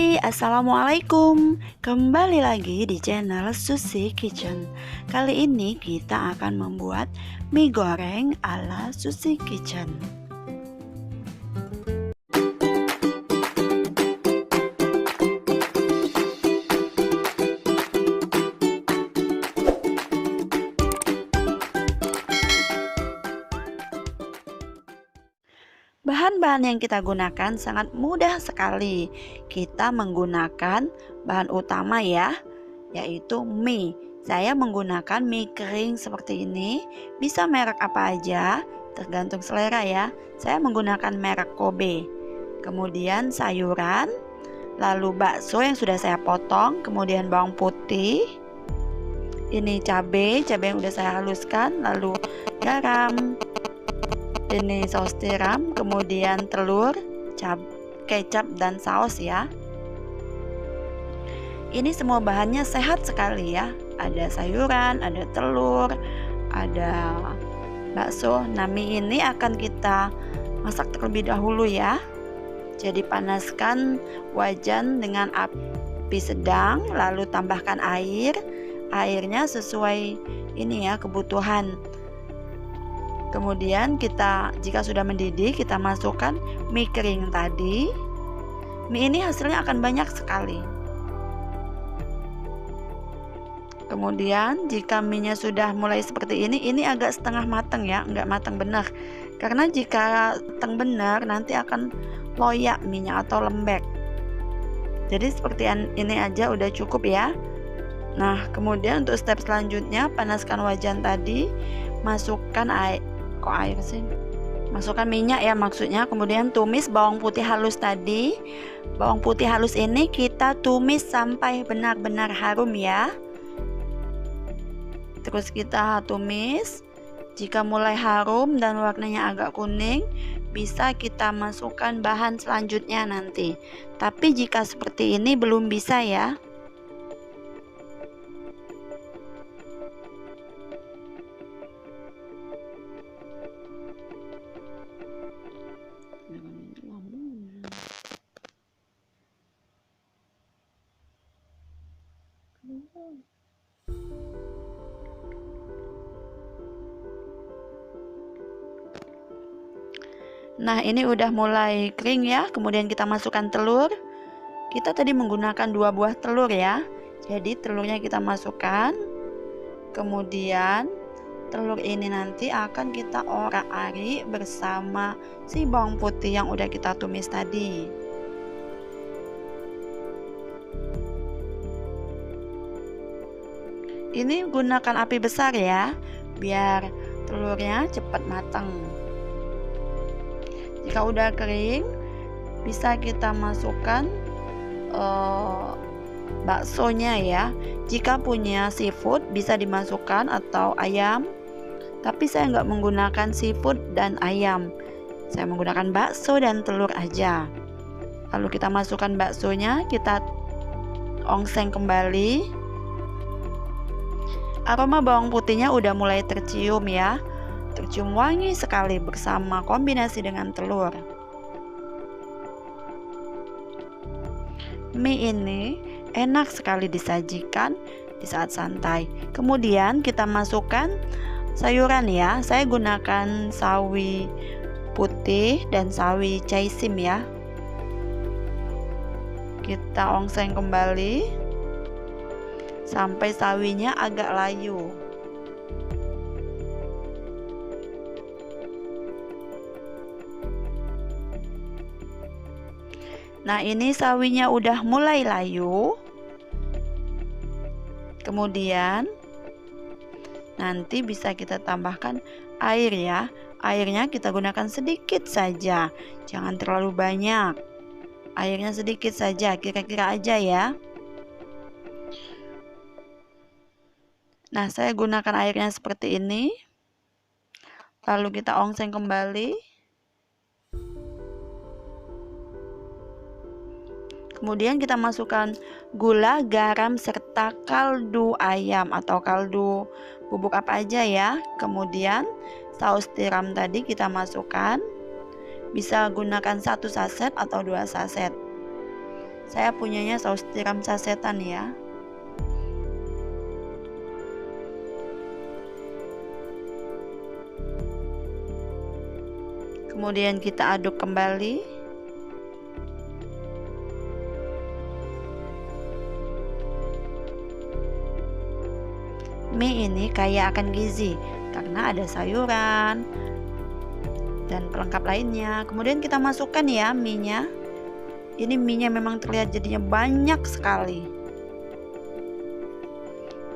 Hai, Assalamualaikum. Kembali lagi di channel Susi Kitchen. Kali ini kita akan membuat mie goreng ala Susi Kitchen. Bahan-bahan yang kita gunakan sangat mudah sekali. Kita menggunakan bahan utama ya, yaitu mie. Saya menggunakan mie kering seperti ini. Bisa merek apa aja, tergantung selera ya. Saya menggunakan merek Kobe. Kemudian sayuran, lalu bakso yang sudah saya potong, kemudian bawang putih. Ini cabai yang sudah saya haluskan, lalu garam. Ini saus tiram, kemudian telur, kecap dan saus ya. Ini semua bahannya sehat sekali ya. Ada sayuran, ada telur, ada bakso. Nah, mie ini akan kita masak terlebih dahulu ya. Jadi panaskan wajan dengan api sedang, lalu tambahkan air. Airnya sesuai ini ya, kebutuhan. Kemudian jika sudah mendidih, kita masukkan mie kering tadi. Mie ini hasilnya akan banyak sekali. Kemudian jika mie-nya sudah mulai seperti ini agak setengah matang ya, enggak matang benar. Karena jika matang benar nanti akan loyak mie-nya atau lembek. Jadi seperti ini aja udah cukup ya. Nah, kemudian untuk step selanjutnya, panaskan wajan tadi, masukkan masukkan minyak ya maksudnya. Kemudian tumis bawang putih halus tadi. Bawang putih halus ini kita tumis sampai benar-benar harum ya. Terus kita tumis. Jika mulai harum dan warnanya agak kuning, bisa kita masukkan bahan selanjutnya nanti. Tapi jika seperti ini belum bisa ya. Nah, ini udah mulai kering ya. Kemudian kita masukkan telur. Kita tadi menggunakan 2 buah telur ya. Jadi telurnya kita masukkan. Kemudian telur ini nanti akan kita orak-arik bersama si bawang putih yang udah kita tumis tadi. Ini gunakan api besar ya, biar telurnya cepat matang. Jika udah kering, bisa kita masukkan baksonya ya. Jika punya seafood bisa dimasukkan atau ayam, tapi saya nggak menggunakan seafood dan ayam. Saya menggunakan bakso dan telur aja. Lalu kita masukkan baksonya, kita ongseng kembali. Aroma bawang putihnya udah mulai tercium ya, tercium wangi sekali bersama kombinasi dengan telur. Mie ini enak sekali disajikan di saat santai. Kemudian kita masukkan sayuran ya. Saya gunakan sawi putih dan sawi caisim ya. Kita ongseng kembali sampai sawinya agak layu. Nah, ini sawinya udah mulai layu. Kemudian nanti bisa kita tambahkan air ya. Airnya kita gunakan sedikit saja, jangan terlalu banyak. Airnya sedikit saja, kira-kira aja ya. Nah, saya gunakan airnya seperti ini. Lalu kita ongseng kembali. Kemudian kita masukkan gula, garam, serta kaldu ayam atau kaldu bubuk apa aja ya. Kemudian saus tiram tadi kita masukkan. Bisa gunakan 1 saset atau 2 saset. Saya punyanya saus tiram sasetan ya. Kemudian kita aduk kembali. Mie ini kaya akan gizi karena ada sayuran dan pelengkap lainnya. Kemudian kita masukkan ya mie-nya. Ini mie-nya memang terlihat jadinya banyak sekali.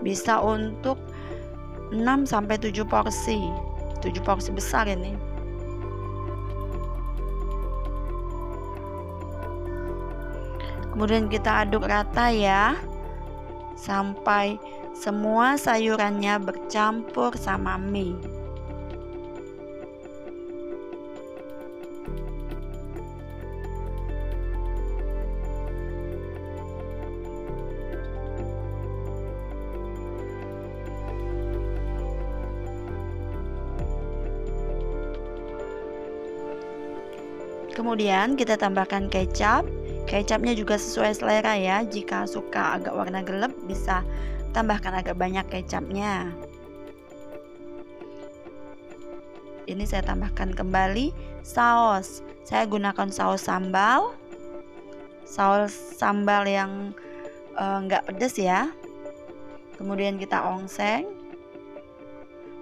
Bisa untuk 6 sampai 7 porsi. 7 porsi besar ini. Kemudian kita aduk rata ya, sampai semua sayurannya bercampur sama mie. Kemudian kita tambahkan kecap. Kecapnya juga sesuai selera ya. Jika suka agak warna gelap bisa tambahkan agak banyak kecapnya. Ini saya tambahkan kembali saus. Saya gunakan saus sambal. Saus sambal yang enggak pedas ya. Kemudian kita ongseng.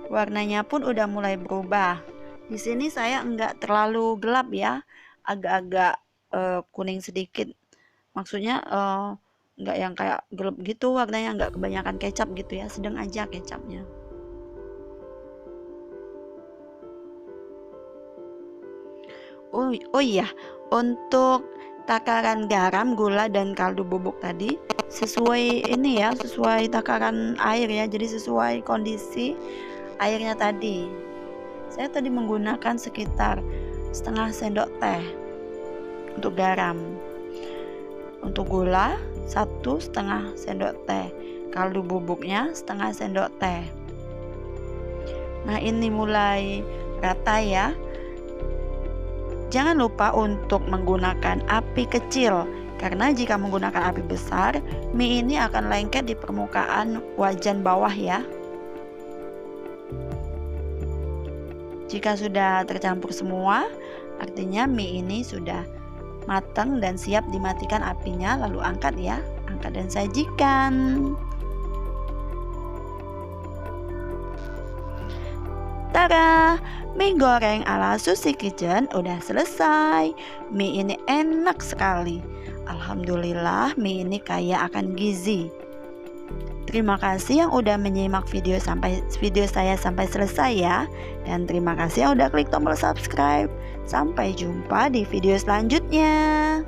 Warnanya pun udah mulai berubah. Di sini saya enggak terlalu gelap ya. Agak-agak kuning sedikit, maksudnya nggak yang kayak gelap gitu warnanya, nggak kebanyakan kecap gitu ya, sedang aja kecapnya. Oh iya, untuk takaran garam, gula dan kaldu bubuk tadi sesuai ini ya, sesuai takaran air ya, jadi sesuai kondisi airnya tadi. Saya tadi menggunakan sekitar setengah sendok teh untuk garam. Untuk gula 1,5 sendok teh. Kaldu bubuknya setengah sendok teh. Nah, ini mulai rata ya. Jangan lupa untuk menggunakan api kecil, karena jika menggunakan api besar, mie ini akan lengket di permukaan wajan bawah ya. Jika sudah tercampur semua, artinya mie ini sudah matang dan siap dimatikan apinya, lalu angkat ya, angkat dan sajikan. Tada, mie goreng ala Susi Kitchen udah selesai. Mie ini enak sekali. Alhamdulillah, mie ini kaya akan gizi. Terima kasih yang udah menyimak video saya sampai selesai ya. Dan terima kasih yang udah klik tombol subscribe. Sampai jumpa di video selanjutnya.